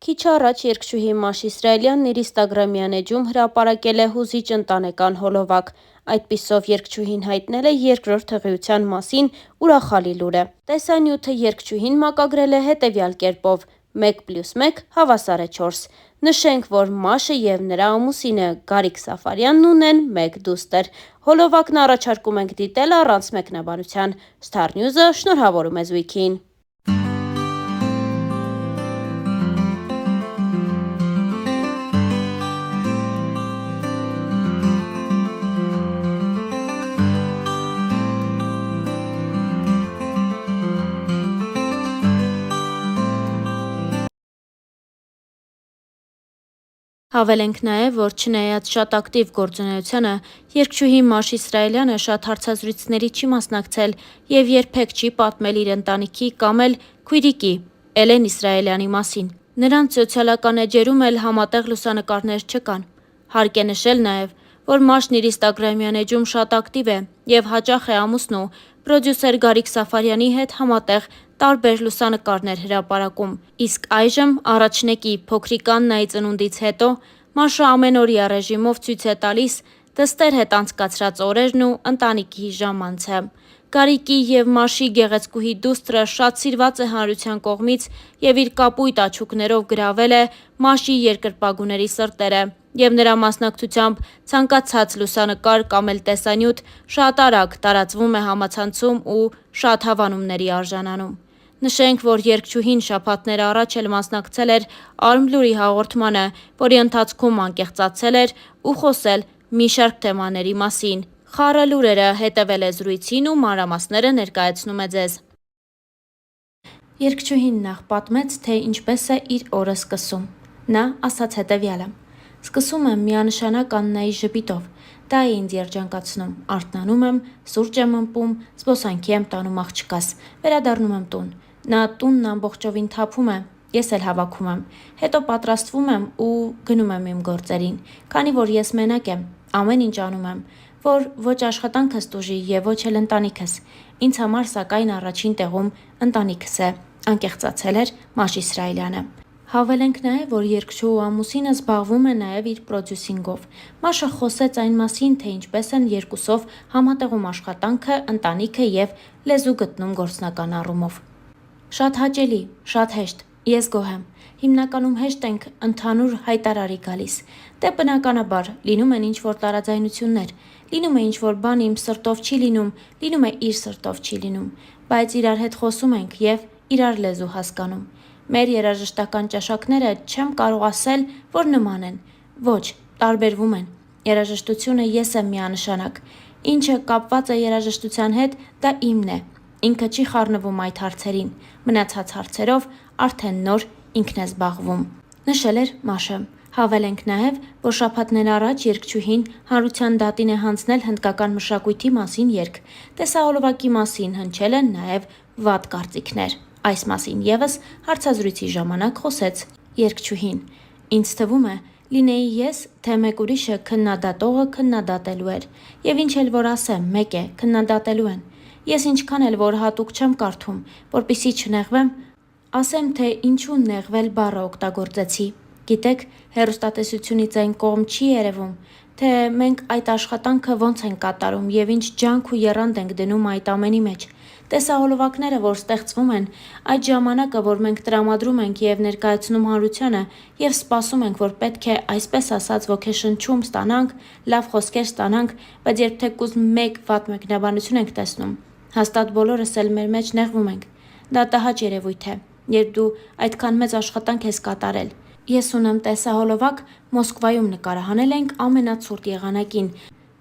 Քիչ առաջ երգչուհի Մաշ Իսրայելյանն իր ինստագրամյան էջում հրապարակել է հուզիչ ընտանեկան հոլովակ։ Այդպիսով երգչուհին հայտնել է երկրորդ հղիության մասին ուրախալի լուրը։ Տեսանյութը երգչուհին մակագրել է հետևյալ կերպով. 1+1 հավասար է 4։ Նշենք, որ Մաշը և նրա ամուսինը Գարիկ Սաֆարյանն ունեն 1 դուստր։ Հոլովակն առաջարկում ենք դիտել առանց մեկնաբանության։ Star News-ը շնորհավորում է զույգին։ Հավելենք նաև, որ չնայած շատ ակտիվ գործունեությանը, երգչուհի Մաշ Իսրայելյանը շատ հարցազրույցների չի մասնակցել և երբեք չի պատմել իր ընտանիքի կամ էլ քույրիկի Էլեն Իսրայելյանի մասին։ Նրանց սոցիալական էջերում էլ համատեղ լուսանկարներ չկան։ Հարկ է նշել նաև, որ Մաշն իր ինստագրամյան էջում շատ ակտիվ է և հաճախ է ամուսնու պրոդյուսեր Գարիկ Սաֆարյանի հետ համատեղ տարբեր լուսանկարներ հրապարակում։ Իսկ այժմ առաջնեկի փոքրիկ Աննայի ծնունդից հետո Մաշը ամենօրյա ռեժիմով ցույց է տալիս դստեր հետ անցկացրած օրերն ու ընտանիքի ժամանցը։ Գարիկի և Մաշի գեղեցկուհի դուստրը շատ սիրված է հանրության կողմից և իր կապույտ աչուկներով գրավել է Մաշի երկրպագուների սրտերը, և նրա մասնակցությամբ ցանկացած լուսանկար կամ էլ տեսանյութ շատ արագ տարածվում է համացանցում ու շատ հավանումների արժանանում։ Նշենք, որ երգչուհին շաբաթներ առաջ էլ մասնակցել էր Արմլուրի հաղորդմանը, որի ընթացքում անկեղծացել էր ու խոսել մի շարք թեմաների մասին։ Խառը լուրերը հետևել է զրույցին ու մանրամասները ներկայացնում է ձեզ։ Երգչուհին նախ պատմեց, թե ինչպես է իր օրը սկսում։ Նա ասաց հետևյալը. «Սկսում եմ միանշանակ Աննայի ժպիտով, դա է ինձ երջանկացնում, արթնանում եմ, սուրճ եմ ըմպում, զբոսանքի եմ տանում աղջկաս, վերադառնում եմ տուն, նա տունն ամբողջովին թափում է, ես էլ հավաքում եմ, հետո պատրաստվում եմ ու գնում եմ իմ գործերին, քանի որ ես մենակ եմ, ամեն ինչ անում եմ, որ ոչ աշխատանքս տուժի և ոչ էլ ընտանիքս, ինձ համար սակայն առաջին տեղում ընտանիքս է», անկեղծացել էր Մաշ Իսրայելյանը։ Հավելենք նաև, որ երգչուհու ամուսինը զբաղվում է նաև իր պրոդյուսինգով։ Մաշը խոսեց այն մասին, թե ինչպես են երկուսով համատեղում աշխատանքը, ընտանիքը և լեզու գտնում գործնական առումով։ Շատ հաճելի, շատ հեշտ, ես գոհ եմ։ Հիմնականում հեշտ ենք ընդհանուր հայտարարի գալիս։ Դե բնականաբար, լինում են ինչ-որ տարաձայնություններ, լինում է ինչ-որ բան իմ սրտով չի լինում, լինում է իր սրտով չի լինում, բայց իրար հետ խոսում ենք և իրար լեզու հասկանում։ Մեր երաժշտական ճաշակները չեմ կարող ասել, որ նման են։ Ոչ, տարբերվում են։ Երաժշտությունը ես եմ միանշանակ։ Ինչը կապված է երաժշտության հետ, դա իմն է։ Ինքը չի խառնվում այդ հարցերին։ Մնացած հարցերով արդեն նոր ինքն է զբաղվում», նշել էր Մաշը։ Հավելենք նաև, որ շաբաթներ առաջ երգչուհին հանրության դատին է հանձնել հնդկական մշակույթի մասին երգ։ Տեսահոլովակի մասին հնչել են նաև վատ կարծիքներ։ Այս մասին ևս հարցազրույցի ժամանակ խոսեց երգչուհին։ «Ինձ թվում է, լինեի ես, թե մեկ ուրիշը քննադատողը քննադատելու էր, և ինչ էլ որ ասեմ, մեկ է, քննադատելու են։ Ես ինչքան էլ որ հատուկ չեմ կարդում, որպեսզի չնեղվեմ, ասեմ, թե ինչու նեղվել բառը օգտագործեցի։ Գիտեք, հեռուստատեսությունից այն կողմ չի երևում, թե մենք այդ աշխատանքը ոնց ենք կատարում և ինչ ջանք ու եռանդ ենք դնում այդ ամենի մեջ։ Տեսահոլովակները, որ ստեղծվում են, այդ ժամանակը, որ մենք տրամադրում ենք և ներկայացնում հանրությանը և սպասում ենք, որ պետք է այսպես ասած ոգեշնչում ստանանք, լավ խոսքեր ստանանք, բայց երբ թեկուզ մեկ վատ մեկնաբանություն ենք տեսնում, հաստատ բոլորս էլ մեր մեջ նեղվում ենք։ Դա տհաճ երևույթ է, երբ դու այդքան մեծ աշխատանք ես կատարել։ Ես ունեմ տեսահոլովակ, Մոսկվայում նկարահանել ենք ամենացուրտ եղանակին։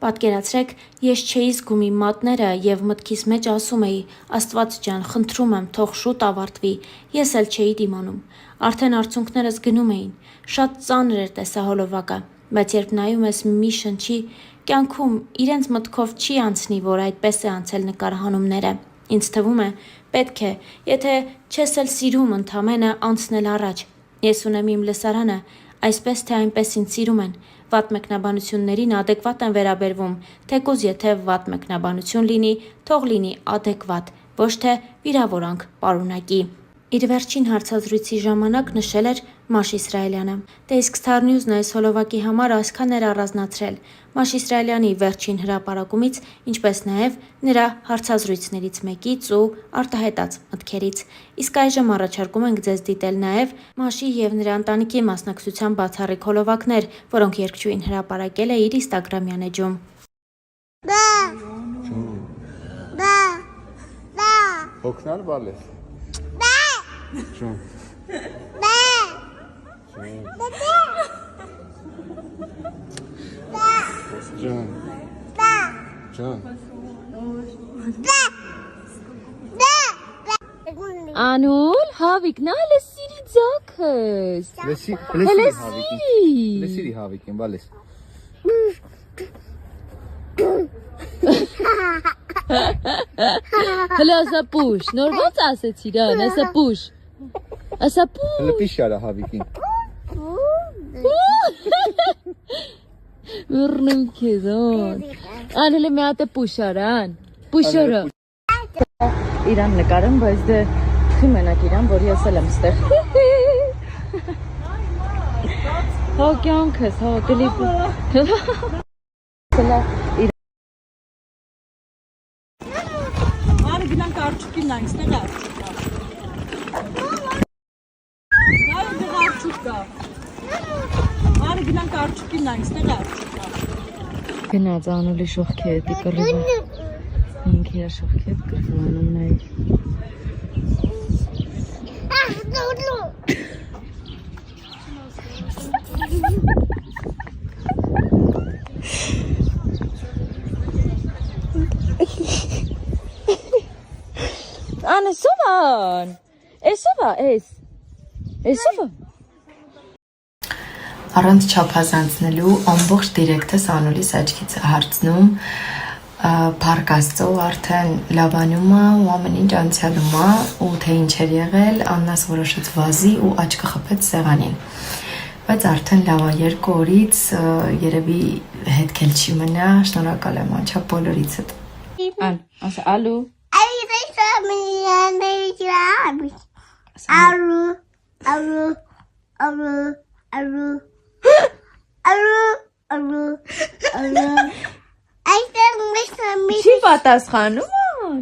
Պատկերացրեք, ես չէի զգում իմ մատները և մտքիս մեջ ասում էի՝ Աստված ջան, խնդրում եմ, թող շուտ ավարտվի, ես էլ չէի դիմանում։ Արդեն արցունքներս գնում էին։ Շատ ծանր էր տեսահոլովակը, բայց երբ նայում ես մի շնչի, կյանքում իրենց մտքով չի անցնի, որ այդպես է անցել նկարահանումները։ Ինձ թվում է, պետք է, եթե չես էլ սիրում ընդամենը, անցնել առաջ։ Ես ունեմ իմ լսարանը, այսպես թե այնպես ինձ սիրում են։ Վատ մեկնաբանություններին ադեկվատ եմ վերաբերվում, թեկուզ եթե վատ մեկնաբանություն լինի, թող լինի ադեկվատ, ոչ թե վիրավորանք պարունակի։ Իր վերջին հարցազրույցի ժամանակ նշել էր, Մաշ Իսրայելյանը։ Դե իսկ Star News-ն այս հոլովակի համար այսքան էր առանձնացրել Մաշ Իսրայելյանի վերջին հրապարակումից, ինչպես նաև նրա հարցազրույցներից մեկից ու արտահայտած մտքերից։ Իսկ այժմ առաջարկում ենք ձեզ դիտել նաև Մաշի եւ նրա ընտանիքի մասնակցությամբ բացառիկ հոլովակներ, որոնք երգչուհին հրապարակել է իր Instagram-յան էջում։ Հոգնար բալես։ Ջան։ Ջան։ Ջան։ Անուլ, հավիկն ալը սիրի ձոքս։ Լեսիրի հավիկին բալես։ Հլը ասա պուշ, նոր ոնց ասեցիր ան, ասա պուշ։ Ասա պուշ։ Հլը պիշարա հավիկին։ Ուրնում քեզ on։ Ան հլը մի հատ է պուշարան։ Պուշորը։ Իրան նկարեմ, բայց դե խի մենակ իրան, որ ես էլ եմ ստեղ։ Հա կյանքս, հա կլիպը։ Հլը Գնանք արջուկին նայք, ստեղ արջուկ կա։ Նայ դեղ արջուկ կա։ Արի գնանք արջուկին նայք, ստեղ արջուկ կա։ Գնաց անուլի շողքի հետի կռիվը։ Ինքի է շողքի հետ կռվանում նայ։ Ան էսով ան, էսով ա, էսով ա։ Առանց չափազանցնելու ամբողջ դիրեկտը Անուլիս աչքից է հարցնում, Փառք Աստծո արդեն լավանում է ու ամեն ինչ անցյալում է ու թե ինչ էր եղել, Աննաս որոշեց վազի ու աչքը խփեց սեղանին։ Բայց արդեն լավ է, 2 օրից երևի հետք էլ չի մնա, շնորհակալ եմ անչափ բոլորիցդ։ Ան, ասա ալու։ Չի պատասխանում ան։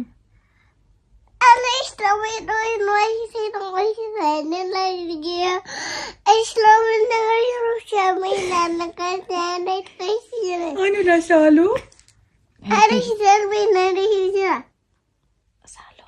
Անուլ ասա ալու։ Սալո։